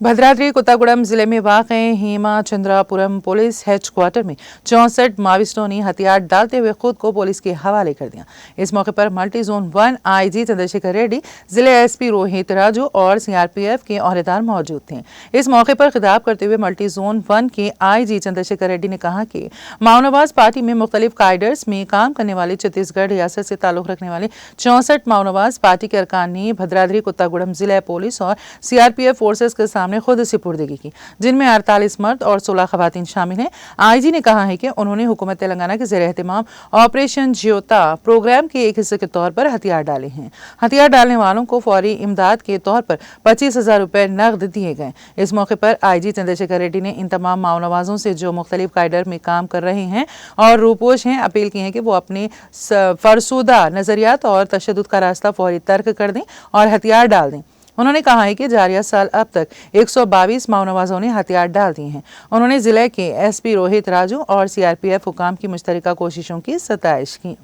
भद्राद्री कोत्तागुड़म जिले में वाक़ हेमाचंद्रापुरम पुलिस हेडक्वार्टर में 64 माओवादियों ने हथियार डालते हुए खुद को पुलिस के हवाले कर दिया। इस मौके पर multi zone 1 IG Chandrashekhar Reddy, जिले एसपी रोहित राजू और सीआरपीएफ के औहदेदार मौजूद थे। इस मौके पर खिताब करते हुए मल्टी जोन 1 के आईजी चंद्रशेखर रेड्डी ने कहा कि माओनवाज पार्टी में मुख्तलिफ कायडर्स में काम करने वाले छत्तीसगढ़ रियासत से ताल्लुक रखने वाले 64 माओनवाज पार्टी के अरकान ने भद्राद्री कोत्तागुड़म जिला पुलिस और सीआरपीएफ फोर्सेस के सामने खुद सुपुर्दगी की, जिनमें 48 मर्द और 16 खवातीन शामिल हैं। आईजी ने कहा है कि उन्होंने हुकूमत तेलंगाना के ज़ेर एहतमाम ऑपरेशन ज्योता प्रोग्राम के एक हिस्से के तौर पर हथियार डाले हैं। हथियार डालने वालों को फौरी इमदाद के तौर पर 25,000 रुपए नकद दिए गए। इस मौके पर आईजी चंद्रशेखर रेड्डी ने इन तमाम माओनवाजों से जो मुख्तलिफ कायडर में काम कर रहे हैं और रूपोश हैं, अपील की है कि वो अपने फरसुदा नजरियात और तशद्दुद का रास्ता फौरी तर्क कर दें और हथियार डाल दें। उन्होंने कहा है कि जारिया साल अब तक 122 माओनवाजों ने हथियार डाल दिए हैं। उन्होंने जिले के एसपी रोहित राजू और सीआरपीएफ हुकाम की मुश्तरका कोशिशों की सताइश की।